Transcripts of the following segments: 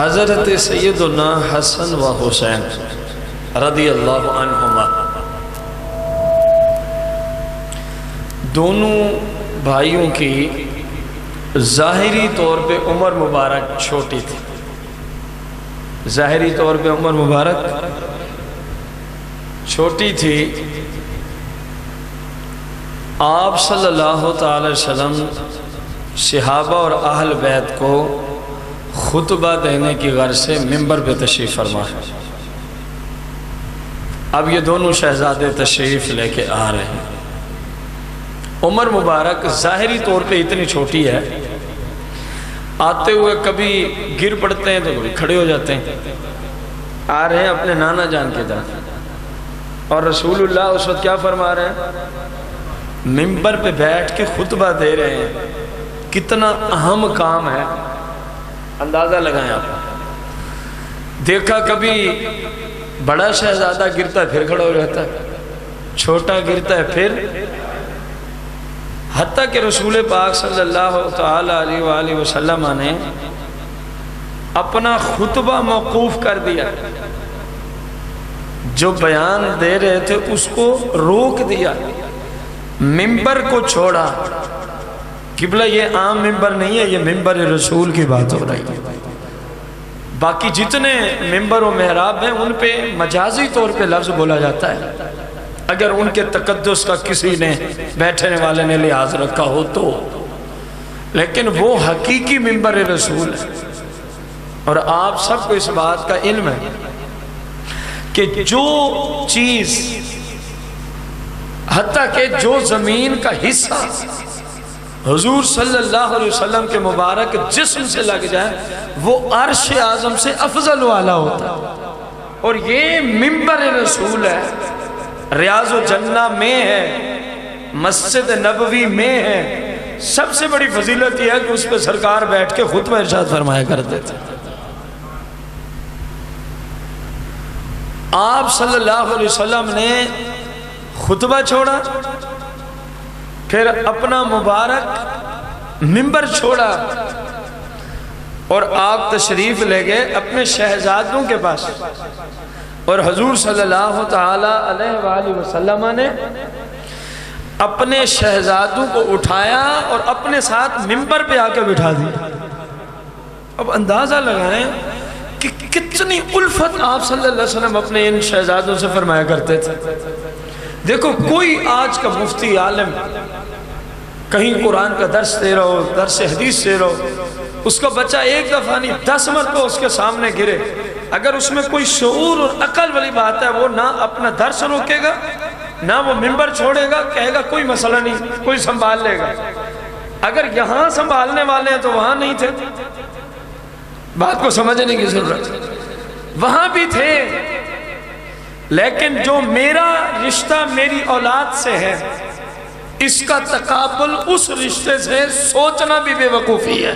حضرت سیدنا حسن و حسین رضی اللہ عنہما دونوں بھائیوں کی ظاہری طور پہ عمر مبارک چھوٹی تھی. ظاہری طور پہ عمر مبارک چھوٹی تھی. آپ صلی اللہ تعالی وسلم صحابہ اور اہل بیت کو خطبہ دینے کی غرض سے منبر پہ تشریف فرما ہے. اب یہ دونوں شہزادے تشریف لے کے آ رہے ہیں. عمر مبارک ظاہری طور پہ اتنی چھوٹی ہے، آتے ہوئے کبھی گر پڑتے ہیں تو کبھی کھڑے ہو جاتے ہیں. آ رہے ہیں اپنے نانا جان کے جان، اور رسول اللہ اس وقت کیا فرما رہے ہیں؟ منبر پہ بیٹھ کے خطبہ دے رہے ہیں. کتنا اہم کام ہے، اندازہ لگائیں آپ. دیکھا کبھی بڑا شہزادہ گرتا ہے پھر کھڑا ہو جاتا ہے، چھوٹا گرتا ہے پھر، حتیٰ کہ رسول پاک صلی اللہ تعالی علیہ وآلہ وسلم نے اپنا خطبہ موقوف کر دیا. جو بیان دے رہے تھے اس کو روک دیا، منبر کو چھوڑا. قبلہ یہ عام منبر نہیں ہے، یہ منبر رسول کی بات ہو رہی ہے. باقی جتنے منبر و محراب ہیں ان پہ مجازی طور پہ لفظ بولا جاتا ہے، اگر ان کے تقدس کا کسی نے بیٹھنے والے نے لحاظ رکھا ہو تو. لیکن وہ حقیقی منبر رسول ہے. اور آپ سب کو اس بات کا علم ہے کہ جو چیز، حتیٰ کہ جو زمین کا حصہ حضور صلی اللہ علیہ وسلم کے مبارک جسم سے لگ جائے وہ عرش اعظم سے افضل والا ہوتا ہے. اور یہ منبر رسول ہے، ریاض الجنہ میں ہے، مسجد نبوی میں ہے. سب سے بڑی فضیلت یہ ہے کہ اس پہ سرکار بیٹھ کے خطبہ ارشاد فرمایا کرتے تھے. آپ صلی اللہ علیہ وسلم نے خطبہ چھوڑا، پھر اپنا مبارک منبر چھوڑا اور آپ تشریف لے گئے اپنے شہزادوں کے پاس. اور حضور صلی اللہ تعالی علیہ وآلہ وسلم نے اپنے شہزادوں کو اٹھایا اور اپنے ساتھ منبر پہ آ کے بٹھا دیا. اب اندازہ لگائیں کہ کتنی الفت آپ صلی اللہ علیہ وسلم اپنے ان شہزادوں سے فرمایا کرتے تھے. دیکھو کوئی آج کا مفتی عالم کہیں قرآن کا درس دے رہا ہو، درس حدیث دے رہا ہو، اس کا بچہ ایک دفعہ نہیں 10 مرتبہ اس کے سامنے گرے، اگر اس میں کوئی شعور اور عقل والی بات ہے وہ نہ اپنا درس روکے گا نہ وہ منبر چھوڑے گا، کہے گا کوئی مسئلہ نہیں، کوئی سنبھال لے گا. اگر یہاں سنبھالنے والے ہیں تو وہاں نہیں تھے. بات کو سمجھنے کی ضرورت، وہاں بھی تھے. لیکن جو میرا رشتہ میری اولاد سے ہے، اس کا تقابل اس رشتے سے سوچنا بھی بے وقوفی ہے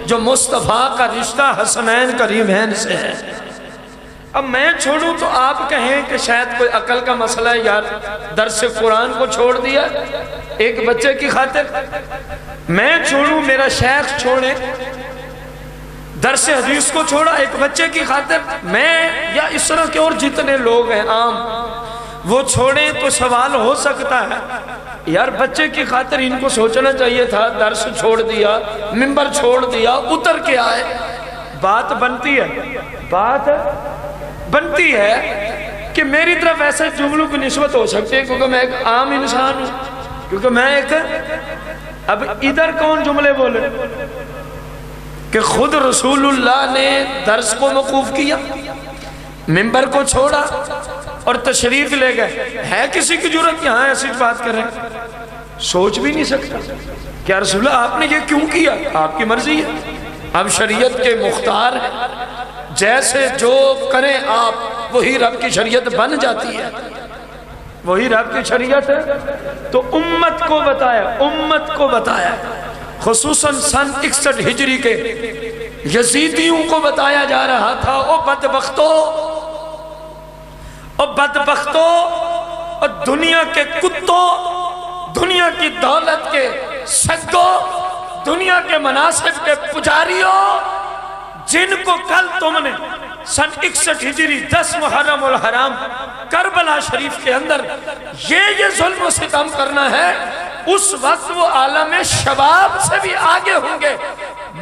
جو مصطفیٰ کا رشتہ حسنین کریمین سے ہے. اب میں چھوڑوں تو آپ کہیں کہ شاید کوئی عقل کا مسئلہ ہے، یار درس قرآن کو چھوڑ دیا ایک بچے کی خاطر. میں چھوڑوں، میرا شیخ چھوڑے درس حدیث کو چھوڑا ایک بچے کی خاطر، میں یا اس طرح کے اور جتنے لوگ ہیں عام وہ چھوڑیں تو سوال ہو سکتا ہے یار بچے کی خاطر ان کو سوچنا چاہیے تھا، درس چھوڑ دیا، منبر چھوڑ دیا، اتر کے آئے. بات بنتی ہے کہ میری طرف ایسے جملوں کی نسبت ہو سکتی ہے کیونکہ میں ایک عام انسان ہوں، کیونکہ میں ایک، اب ادھر کون جملے بولے کہ خود رسول اللہ نے درس کو موقوف کیا، منبر کو چھوڑا اور تشریف لے گئے. ہے کسی کی جرات یہاں ایسی بات کر رہے ہیں؟ سوچ بھی نہیں سکتا کہ رسول اللہ آپ نے یہ کیوں کیا؟ آپ کی مرضی ہے، اب شریعت کے مختار ہیں، جیسے جو کریں آپ وہی رب کی شریعت بن جاتی ہے، وہی رب کی شریعت ہے. تو امت کو بتایا خصوصاً سن 61 ہجری کے یزیدیوں کو بتایا جا رہا تھا، او بدبختو اور دنیا کے کتوں، دنیا کی دولت کے سگوں، دنیا کے مناصب کے پجاریوں، جن کو کل تم نے سن 61 ہجری 10 محرم الحرام کربلا شریف کے اندر یہ ظلم و ستم کرنا ہے، اس وقت وہ عالم شباب سے بھی آگے ہوں گے۔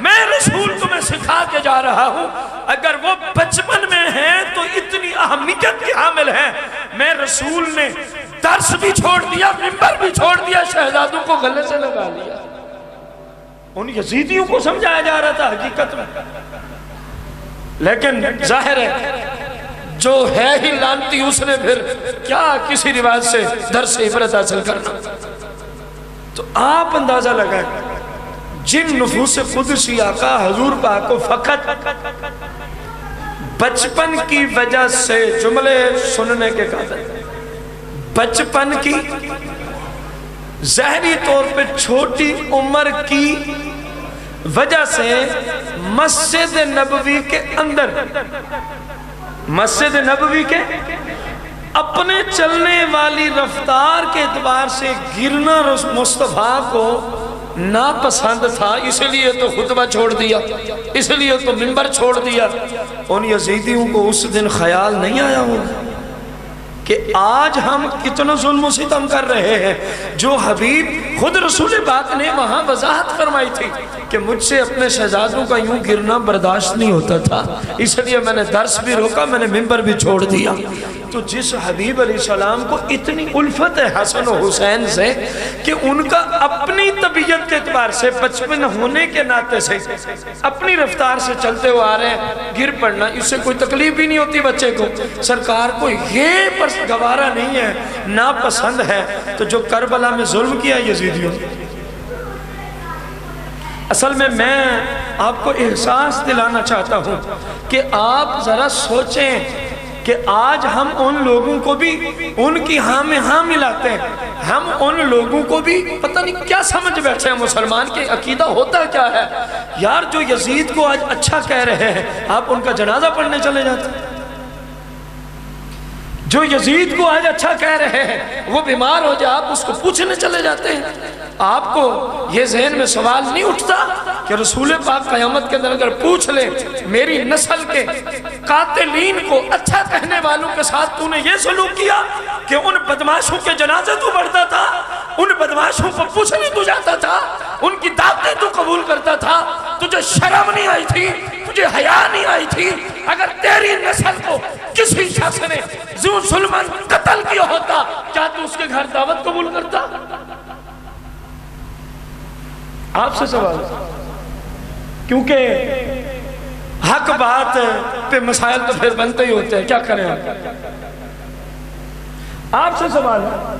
میں رسول تمہیں سکھا کے جا رہا ہوں، اگر وہ بچپن میں ہیں تو اتنی اہمیت کے حامل ہیں۔ میں رسول نے درس بھی چھوڑ دیا، منبر بھی چھوڑ دیا، شہزادوں کو گلے سے لگا لیا۔ ان یزیدیوں کو سمجھایا جا رہا تھا حقیقت میں، لیکن ظاہر ہے جو ہے ہی لانتی، اس نے پھر کیا کسی رواج سے درس سے عبرت حاصل کرنا۔ تو آپ اندازہ لگائیں، جن نفوس قدسی آقا حضور پاک کو فقط بچپن کی وجہ سے جملے سننے کے قابل، بچپن کی ظاہری طور پہ چھوٹی عمر کی وجہ سے مسجد نبوی کے اندر، مسجد نبوی کے اپنے چلنے والی رفتار کے اعتبار سے گرنا مصطفیٰ کو ناپسند تھا، اس لیے تو خطبہ چھوڑ دیا، اس لیے تو منبر چھوڑ دیا۔ ان یزیدیوں کو اس دن خیال نہیں آیا ہوگا کہ آج ہم کتنا ظلم و ستم کر رہے ہیں، جو حبیب خود رسول پاک نے وہاں وضاحت فرمائی تھی کہ مجھ سے اپنے شہزادوں کا یوں گرنا برداشت نہیں ہوتا تھا، اس لیے میں نے درس بھی روکا، میں نے منبر بھی چھوڑ دیا۔ تو جس حبیب علیہ السلام کو اتنی الفت ہے حسن و حسین سے کہ ان کا اپنی طبیعت کے اعتبار سے بچپن ہونے کے ناطے سے اپنی رفتار سے چلتے ہوئے آ رہے ہیں، گر پڑنا اس سے کوئی تکلیف بھی نہیں ہوتی بچے کو، سرکار کو یہ پر گوارا نہیں ہے، ناپسند ہے۔ تو جو کربلا میں ظلم کیا یزیدیوں، اصل میں آپ کو احساس دلانا چاہتا ہوں کہ آپ ذرا سوچیں کہ آج ہم ان لوگوں کو بھی ان کی ہاں میں ہاں ملاتے ہیں، ہم ان لوگوں کو بھی پتہ نہیں کیا سمجھ بیٹھے ہیں مسلمان کے عقیدہ ہوتا کیا ہے۔ یار جو یزید کو آج اچھا کہہ رہے ہیں، آپ ان کا جنازہ پڑھنے چلے جاتے ہیں۔ جو یزید کو آج اچھا کہہ رہے ہیں، وہ بیمار ہو جائے آپ اس کو پوچھنے چلے جاتے ہیں۔ آپ کو یہ ذہن میں سوال نہیں اٹھتا کہ رسول پاک قیامت کے دن اگر پوچھ لے میری نسل کے قاتلین کو اچھا کہنے والوں کے ساتھ تو نے یہ سلوک کیا کہ ان بدماشوں کے جنازے تو پڑھتا تھا، ان بدماشوں کو پوچھنے تو جاتا تھا، ان کی دعوتیں تو قبول کرتا تھا، تجھے شرم نہیں آئی تھی، تجھے حیا نہیں آئی تھی؟ اگر تیری نسل کو کسی شخص نے ظلماً قتل کیا ہوتا، کیا تو اس کے گھر دعوت قبول کرتا؟ آپ سے سوال، کیونکہ حق بات پہ مسائل تو پھر بنتے ہی ہوتے ہیں، کیا کریں آپ سے سوال ہے،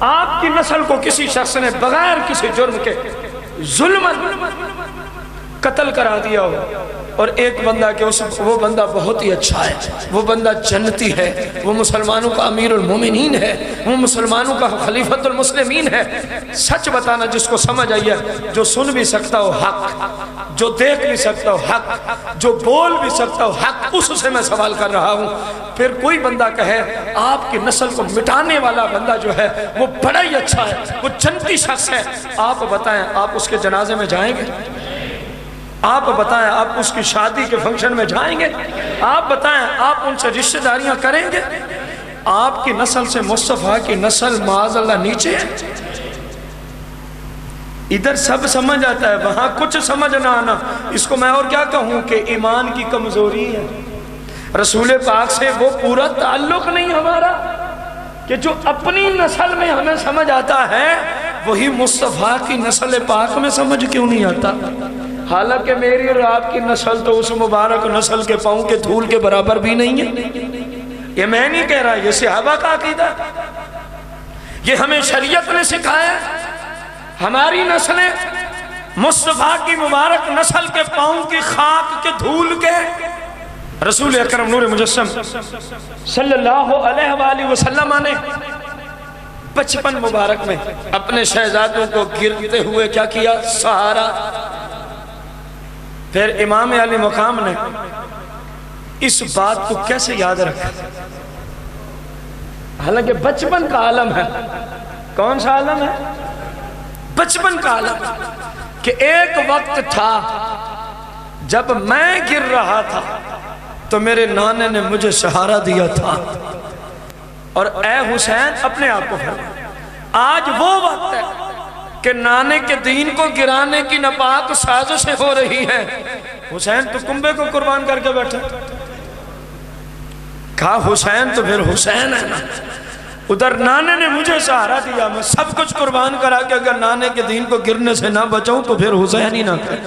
آپ کی نسل کو کسی شخص نے بغیر کسی جرم کے ظلماً قتل کرا دیا ہو، اور ایک بندہ کہ وہ بندہ بہت ہی اچھا ہے، وہ بندہ جنتی ہے، وہ مسلمانوں کا امیر المومنین ہے، وہ مسلمانوں کا خلیفۃ المسلمین ہے۔ سچ بتانا جس کو سمجھ آئی ہے، جو سن بھی سکتا ہو حق، جو دیکھ بھی سکتا ہو حق، جو بول بھی سکتا ہو حق، اس سے میں سوال کر رہا ہوں۔ پھر کوئی بندہ کہے آپ کی نسل کو مٹانے والا بندہ جو ہے وہ بڑا ہی اچھا ہے، وہ جنتی شخص ہے، آپ بتائیں آپ اس کے جنازے میں جائیں گے؟ آپ بتائیں آپ اس کی شادی کے فنکشن میں جائیں گے؟ آپ بتائیں آپ ان سے رشتہ داریاں کریں گے؟ آپ کی نسل سے مصطفیٰ کی نسل معاذ اللہ نیچے ہے۔ ادھر سب سمجھ آتا ہے، وہاں کچھ سمجھ نہ آنا، اس کو میں اور کیا کہوں کہ ایمان کی کمزوری ہے۔ رسول پاک سے وہ پورا تعلق نہیں ہمارا کہ جو اپنی نسل میں ہمیں سمجھ آتا ہے وہی مصطفیٰ کی نسل پاک میں سمجھ کیوں نہیں آتا؟ حالانکہ میری اور آپ کی نسل تو اس مبارک نسل کے پاؤں کے دھول کے برابر بھی نہیں ہے۔ یہ میں نہیں کہہ رہا، یہ صحابہ کا عقیدہ، یہ ہمیں شریعت نے سکھایا۔ ہماری نسلیں مصطفیٰ کی مبارک نسل کے پاؤں کی خاک کے دھول کے رسول اکرم نور مجسم صلی اللہ علیہ وآلہ وسلم نے بچپن مبارک میں اپنے شہزادوں کو گرتے ہوئے کیا کیا؟ سہارا۔ پھر امام علی مقام نے اس بات کو کیسے یاد رکھا؟ حالانکہ بچپن کا عالم ہے، کون سا عالم ہے؟ بچپن کا عالم، کہ ایک وقت تھا جب میں گر رہا تھا تو میرے نانے نے مجھے سہارا دیا تھا. اور اے حسین اپنے آپ کو فرما، آج وہ وقت ہے کہ نانے کے دین کو گرانے کی ناپاک سازشیں ہو رہی ہیں. حسین تو کنبے کو قربان کر کے بیٹھا. کہا حسین تو پھر حسین ہے نا. ادھر نانے نے مجھے سہارا دیا، میں سب کچھ قربان کرا کہ اگر نانے کے دین کو گرنے سے نہ بچاؤں تو پھر حسین ہی نہ کرے.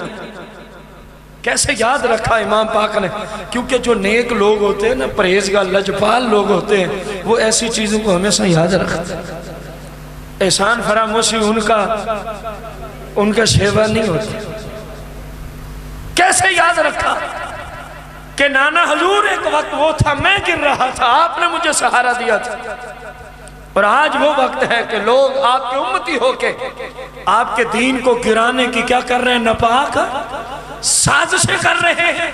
کیسے یاد رکھا امام پاک نے، کیونکہ جو نیک لوگ ہوتے ہیں نا، پرہیزگار لجپال لوگ ہوتے ہیں، وہ ایسی چیزوں کو ہمیشہ یاد رکھتے ہیں. احسان فراموشی ان کا شیوا نہیں ہوتا. کیسے یاد رکھا کہ نانا حضور ایک وقت وہ تھا، میں گر رہا تھا، آپ نے مجھے سہارا دیا تھا. اور آج وہ وقت ہے کہ لوگ آپ کے امتی ہو کے آپ کے دین کو گرانے کی کیا کر رہے ہیں؟ ناپاک سازشیں کر رہے ہیں.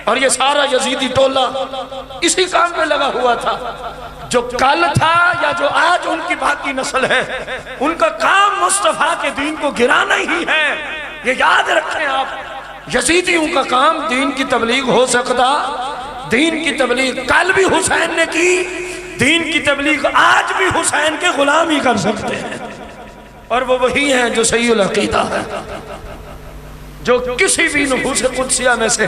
اور یہ سارا یزیدی ٹولہ اسی کام پہ لگا ہوا تھا. جو کل تھا یا جو آج ان کی باقی نسل ہے، ان کا کام مصطفیٰ کے دین کو گرانا ہی ہے. یہ یاد رکھیں آپ. یزیدیوں کا کام دین کی تبلیغ ہو سکتا، دین کی تبلیغ کل بھی حسین نے کی، دین کی تبلیغ آج بھی حسین کے غلام ہی کر سکتے ہیں. اور وہ وہی ہیں جو صحیح العقیدہ ہے، جو کسی بھی نفوس قدسیہ میں سے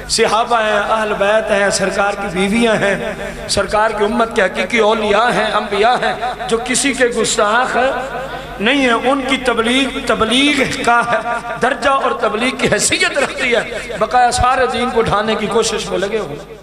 صحابہ ہیں، اہل بیت ہیں، سرکار کی بیویاں ہیں، سرکار کی امت کے حقیقی اولیاء ہیں، انبیاء ہیں، جو کسی کے گستاخ نہیں ہیں. ان کی تبلیغ کا درجہ اور تبلیغ کی حیثیت رکھتی ہے. بقایا سارے دین کو ڈھانے کی کوشش میں لگے ہوئے.